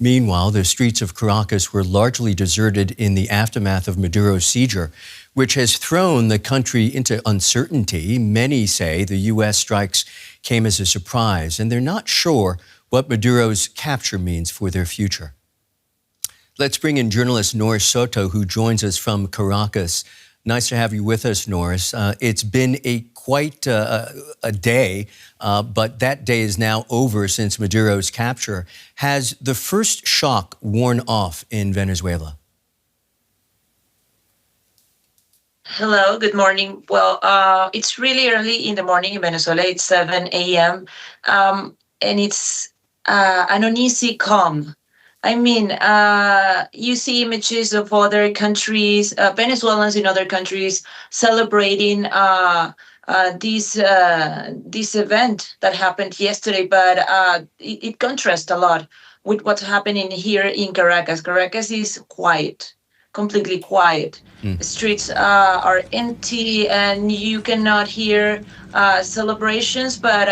Meanwhile, the streets of Caracas were largely deserted in the aftermath of Maduro's seizure, which has thrown the country into uncertainty. Many say the U.S. strikes came as a surprise, and they're not sure what Maduro's capture means for their future. Let's bring in journalist Noris Soto, who joins us from Caracas. Nice to have you with us, Noris. It's been quite a day, but that day is now over since Maduro's capture. Has the first shock worn off in Venezuela? Hello, good morning. Well, it's really early in the morning in Venezuela. It's 7 a.m. And it's an uneasy calm. I mean, you see images of other countries, Venezuelans in other countries celebrating this event that happened yesterday, but it contrasts a lot with what's happening here in Caracas. Caracas is quiet, completely quiet. The streets are empty, and you cannot hear celebrations, but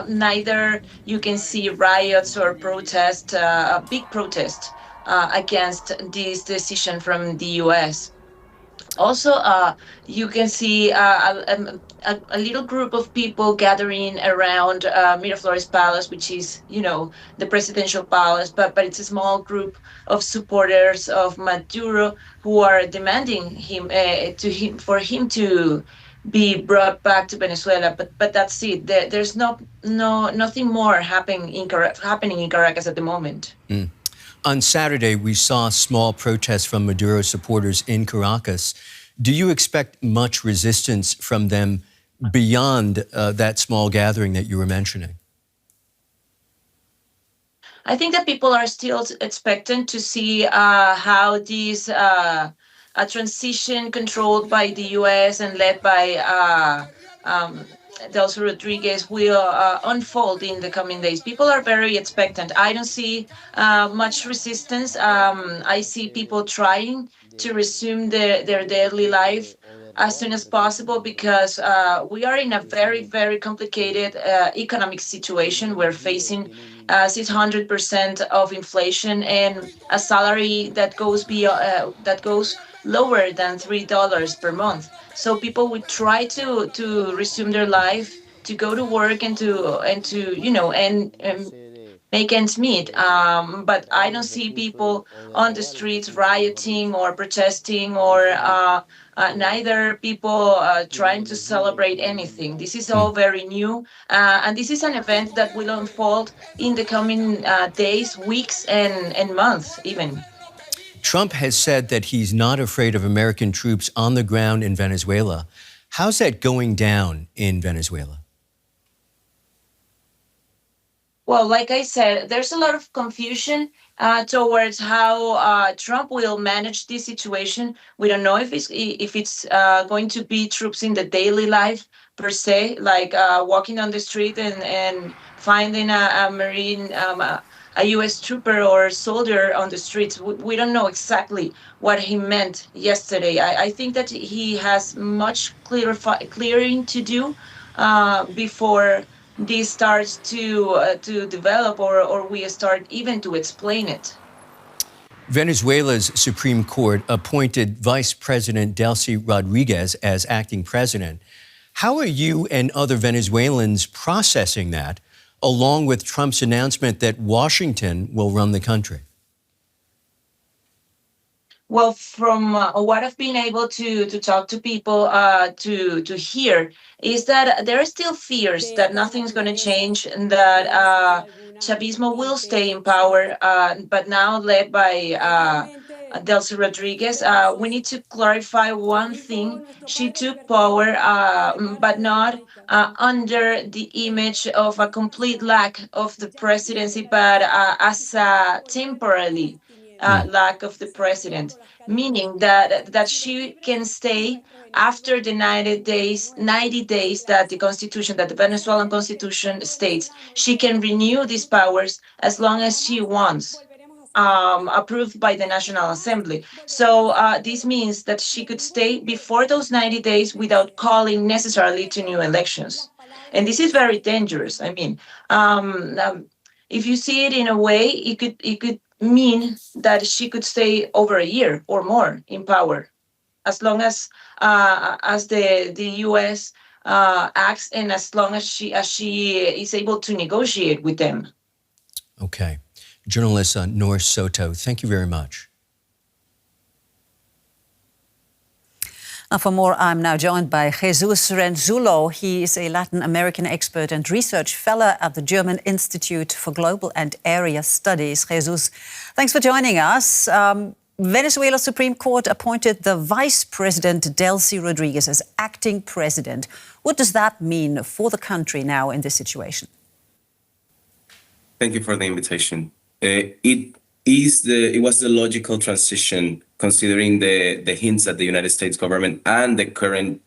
neither you can see riots or protest, a big protest against this decision from the U.S. Also, you can see a little group of people gathering around Miraflores Palace, which is, the presidential palace, but it's a small group of supporters of Maduro who are demanding for him to be brought back to Venezuela. But that's it. There's nothing more happening in Caracas at the moment. On Saturday, we saw small protests from Maduro supporters in Caracas. Do you expect much resistance from them beyond that small gathering that you were mentioning? I think that people are still expectant to see how this a transition controlled by the U.S. and led by Delcy Rodriguez will unfold in the coming days. People are very expectant. I don't see much resistance. I see people trying to resume their daily life as soon as possible, because we are in a very, very complicated economic situation. We're facing 600% of inflation and a salary that goes lower than $3 per month. So people would try to resume their life, to go to work and make ends meet. But I don't see people on the streets rioting or protesting, or neither people trying to celebrate anything. This is all very new, and this is an event that will unfold in the coming days, weeks, and months even. Trump has said that he's not afraid of American troops on the ground in Venezuela. How's that going down in Venezuela? Well, like I said, there's a lot of confusion towards how Trump will manage this situation. We don't know if it's going to be troops in the daily life per se, like walking on the street and finding a Marine, a U.S. trooper or soldier on the streets. We don't know exactly what he meant yesterday. I think that he has much clearing to do before this starts to develop, or we start even to explain it. Venezuela's Supreme Court appointed Vice President Delcy Rodriguez as acting president. How are you and other Venezuelans processing that, along with Trump's announcement that Washington will run the country? Well, from what I've been able to talk to people, to hear, is that there are still fears that nothing's going to change, and that Chavismo will stay in power, but now led by Delcy Rodriguez. We need to clarify one thing. She took power, but not under the image of a complete lack of the presidency, but as a temporarily lack of the president, meaning that she can stay after the 90 days that the Venezuelan constitution states. She can renew these powers as long as she wants, approved by the National Assembly. So this means that she could stay before those 90 days without calling necessarily to new elections. And this is very dangerous. I mean, if you see it in a way, it could mean that she could stay over a year or more in power, as long as the U.S. Acts, and as long as she is able to negotiate with them. Okay. Journalist Noris Soto, thank you very much. Now, for more, I'm now joined by Jesus Renzullo. He is a Latin American expert and research fellow at the German Institute for Global and Area Studies. Jesus, thanks for joining us. Venezuela's Supreme Court appointed the Vice President Delcy Rodriguez as acting president. What does that mean for the country now in this situation? Thank you for the invitation. It was the logical transition, considering the hints that the United States government and the current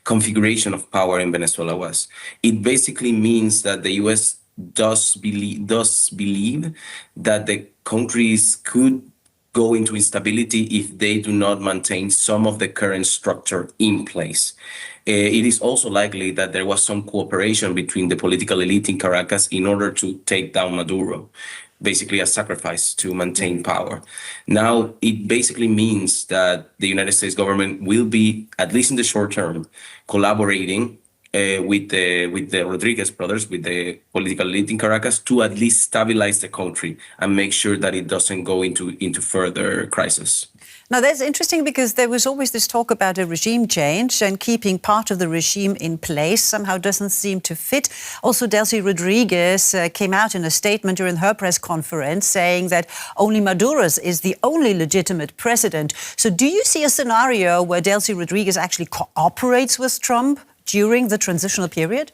configuration of power in Venezuela was. It basically means that the U.S. does believe that the countries could go into instability if they do not maintain some of the current structure in place. It is also likely that there was some cooperation between the political elite in Caracas in order to take down Maduro, basically a sacrifice to maintain power. Now, it basically means that the United States government will be, at least in the short term, collaborating with the Rodriguez brothers, with the political elite in Caracas, to at least stabilize the country and make sure that it doesn't go into further crisis. Now, that's interesting because there was always this talk about a regime change, and keeping part of the regime in place somehow doesn't seem to fit. Also, Delcy Rodriguez came out in a statement during her press conference saying that only Maduro is the only legitimate president. So do you see a scenario where Delcy Rodriguez actually cooperates with Trump during the transitional period?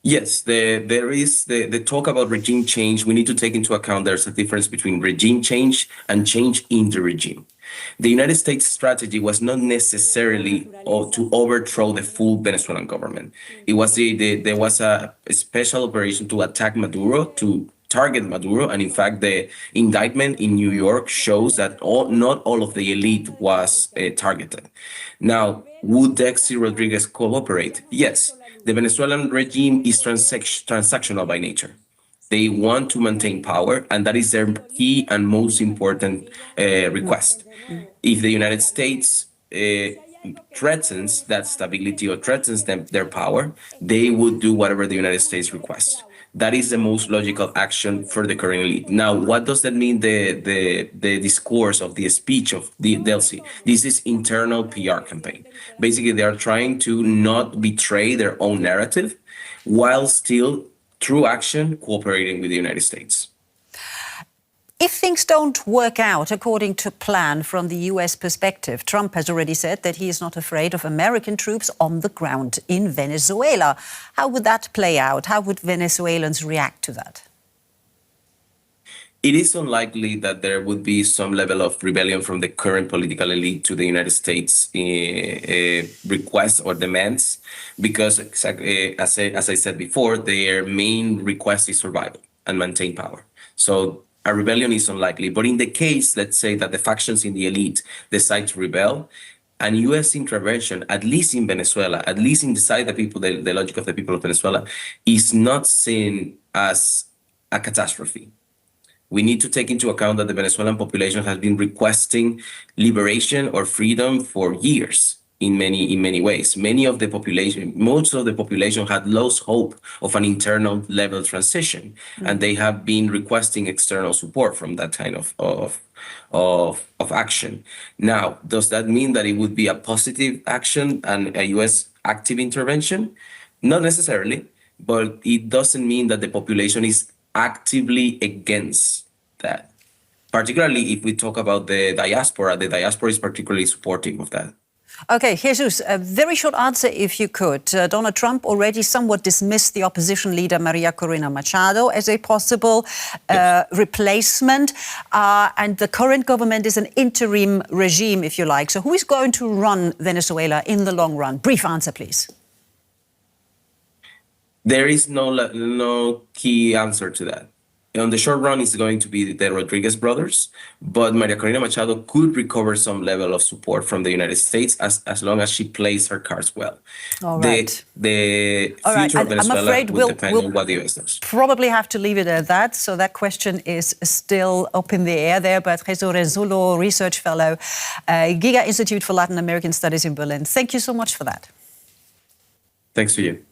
Yes, there is the talk about regime change. We need to take into account there's a difference between regime change and change in the regime. The United States strategy was not necessarily to overthrow the full Venezuelan government. It was there was a special operation to attack Maduro, to target Maduro, and in fact, the indictment in New York shows that not all of the elite was targeted. Now, would Delcy Rodriguez cooperate? Yes. The Venezuelan regime is transactional by nature. They want to maintain power, and that is their key and most important request. If the United States threatens that stability or threatens their power, they would do whatever the United States requests. That is the most logical action for the current elite. Now, what does that mean, the discourse of the speech of Delcy? This is internal PR campaign. Basically, they are trying to not betray their own narrative while still, through action, cooperating with the United States. If things don't work out according to plan from the US perspective, Trump has already said that he is not afraid of American troops on the ground in Venezuela. How would that play out? How would Venezuelans react to that? It is unlikely that there would be some level of rebellion from the current political elite to the United States requests or demands, because as I said before, their main request is survival and maintain power. So a rebellion is unlikely. But in the case, let's say, that the factions in the elite decide to rebel, an U.S. intervention, at least in Venezuela, at least inside the people, the logic of the people of Venezuela, is not seen as a catastrophe. We need to take into account that the Venezuelan population has been requesting liberation or freedom for years. In many ways, most of the population had lost hope of an internal level transition, and they have been requesting external support from that kind of action. Now, does that mean that it would be a positive action and a U.S. active intervention? Not necessarily, but it doesn't mean that the population is actively against that. Particularly if we talk about the diaspora is particularly supportive of that. Okay, Jesus, a very short answer if you could. Donald Trump already somewhat dismissed the opposition leader Maria Corina Machado as a possible replacement. And the current government is an interim regime, if you like. So who is going to run Venezuela in the long run? Brief answer, please. There is no key answer to that. on the short run, it's going to be the Rodriguez brothers, but Maria Corina Machado could recover some level of support from the United States as long as she plays her cards well. All right. The All right. future of I'm Venezuela afraid will depend on what the U.S. does. Probably have to leave it at that. So that question is still up in the air there. But Jesus Renzullo, Research Fellow, Giga Institute for Latin American Studies in Berlin. Thank you so much for that. Thanks to you.